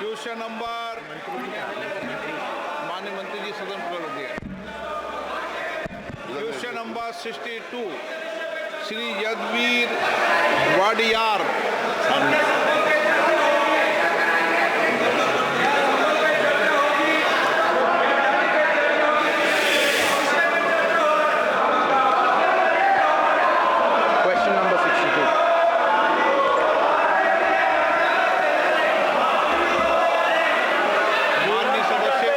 Question number माननीय मंत्री जी सदन पर दिया। Question number 62 Shri Yaduveer Wadiyar. Question number 62. माननीय सदस्य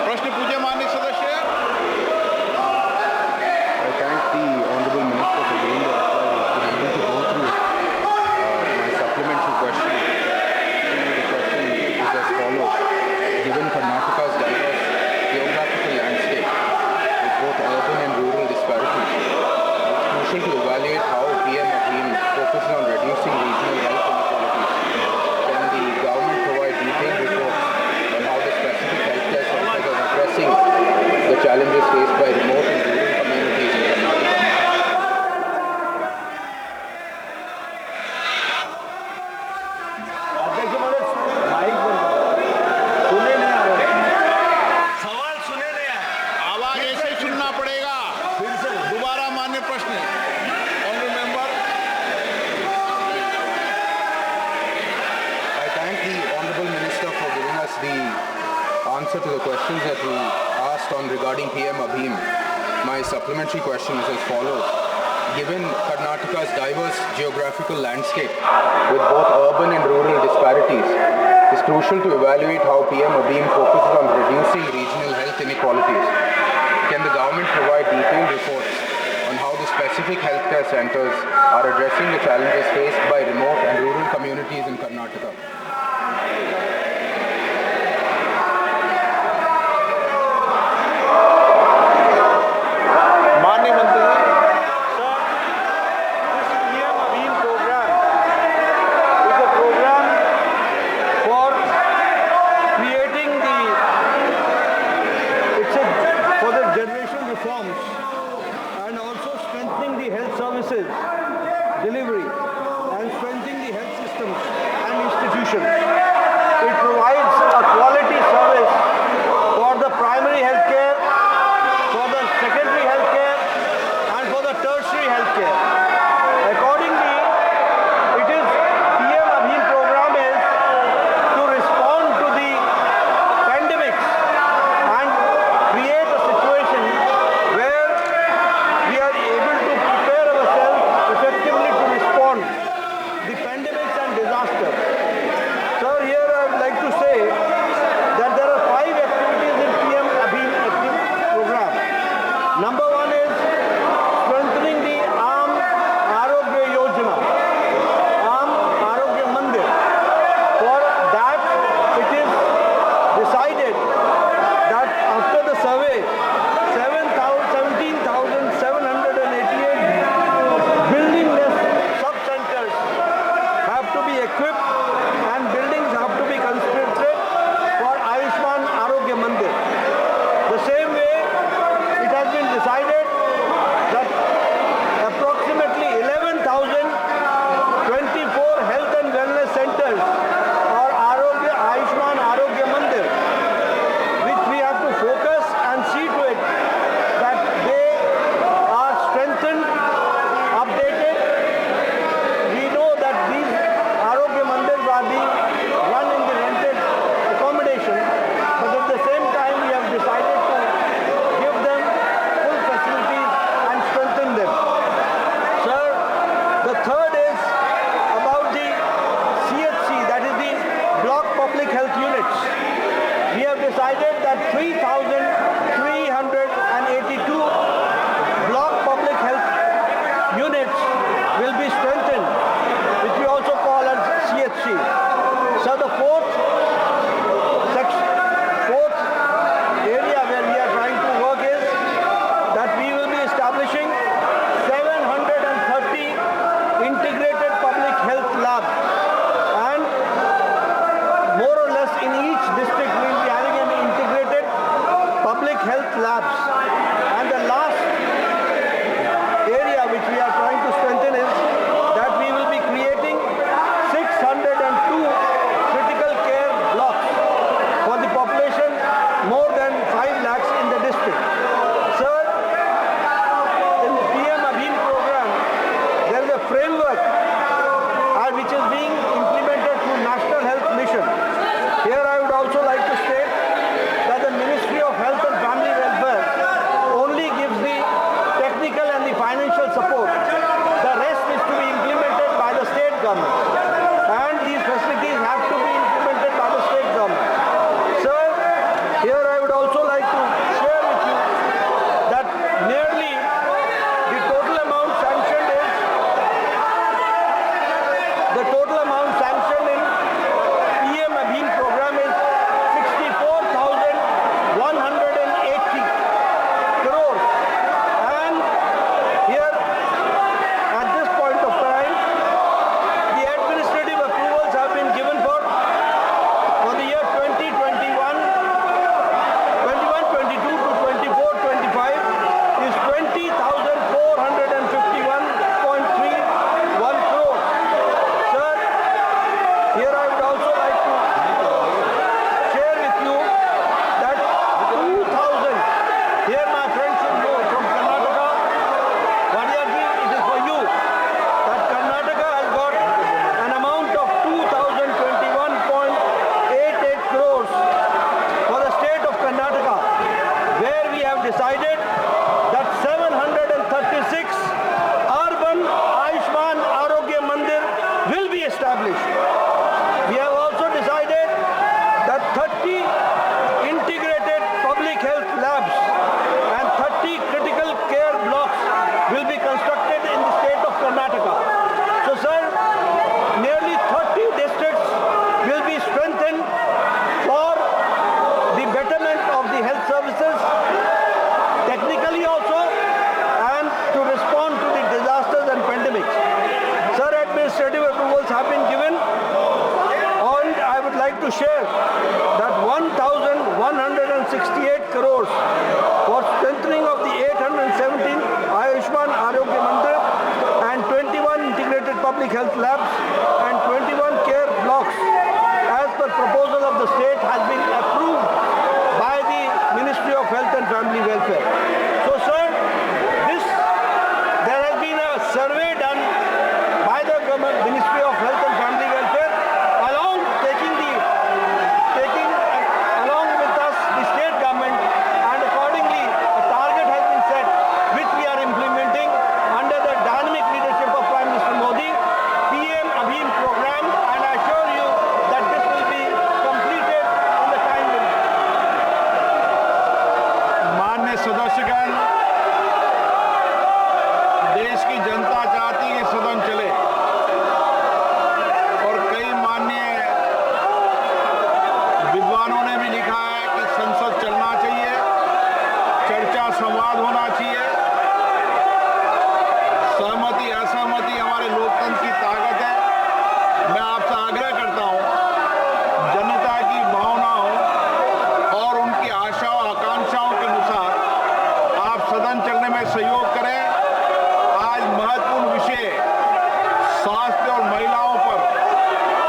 प्रश्न पूछे। माननीय सदस्य I thank the Honorable Minister for giving the reply. I've been able to go through my supplementary question. The question is as follows. Given Karnataka's diverse geographical landscape with both urban and rural disparities, it's crucial to evaluate how PM Abhim focuses on reducing regional health inequalities. Can the government provide detailed reports on how the specific healthcare centers are addressing the challenges faced by remote and rural communities in Karnataka? सवाल सुने नहीं आए। आवाज ऐसे ही सुनना पड़ेगा। दोबारा मान्य प्रश्न। Honourable member. I thank the Honorable Minister for giving us the answer to the questions that we asked on regarding PM Abhim. My supplementary question is as follows. Given Karnataka's diverse geographical landscape with both urban and rural disparities, it's crucial to evaluate how PM Abhim focuses on reducing regional health inequalities. Can the government provide detailed reports on how the specific healthcare centers are addressing the challenges faced by remote and rural communities in Karnataka? माननीय मंत्री जी। This PM Abhim program is a program for creating for the generation reforms and also strengthening the health services delivery and strengthening the health systems and institutions. It provides a quality service for the primary health care, for the secondary health care, and for the tertiary health care. Accordingly, it is PM Abhim program is to respond to the pandemics and create a situation where we are able to prepare ourselves effectively to respond the pandemics and disasters. like to share that 1,168 crores for strengthening of the 817 Ayushman Arogya Mandir and 21 integrated public health labs and 21 care blocks as per proposal of the state has been approved by the Ministry of Health and Family Welfare. So sir, there has been a survey done by the government, Ministry of Health and Family Welfare, along with us, the state government, and accordingly a target has been set which we are implementing under the dynamic leadership of Prime Minister Modi, PM Abhim program, and I assure you that this will be completed in the time limit. माननीय सदस्यगण, देश की जनता चाहती है कि सदन चले और कई माननीय विद्वानों ने भी लिखा है कि संसद चलना चाहिए, चर्चा संवाद होना चाहिए। सहमति असहमति हमारे लोकतंत्र की ताकत है। मैं आपसे आग्रह करता हूं, जनता की भावनाओं और उनकी आशाओं आकांक्षाओं के अनुसार आप सदन चलने में सहयोग करें। आज महत्वपूर्ण विषय स्वास्थ्य और महिलाओं पर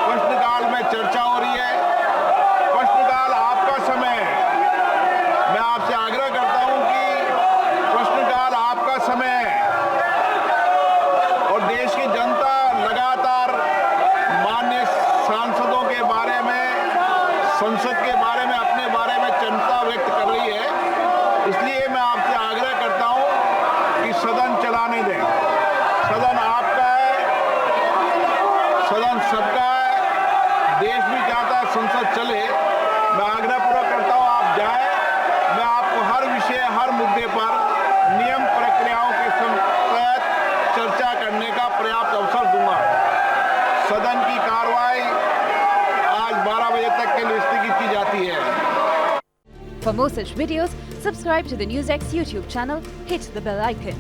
प्रश्नकाल में चर्चा हो रही है। प्रश्नकाल आपका समय है। मैं आपसे आग्रह करता हूं कि प्रश्नकाल आपका समय है और देश की जनता लगातार माननीय सांसदों के बारे में, संसद के बारे में, अपने बारे में चिंता व्यक्त कर रही है। इसलिए मैं आपसे आग्रह करता हूं कि सदन चलाने दें। सदन आपका है, सदन सबका है। देश भी चाहता है संसद चले। मैं आग्रहपूर्वक करता हूं आप जाएं। मैं आपको हर विषय, हर मुद्दे पर नियम प्रक्रियाओं के तहत चर्चा करने का पर्याप्त अवसर दूंगा। सदन की कार्रवाई आज 12 बजे तक के लिए स्थगित की जाती है। For more such videos, subscribe to the NewsX YouTube channel, hit the bell icon.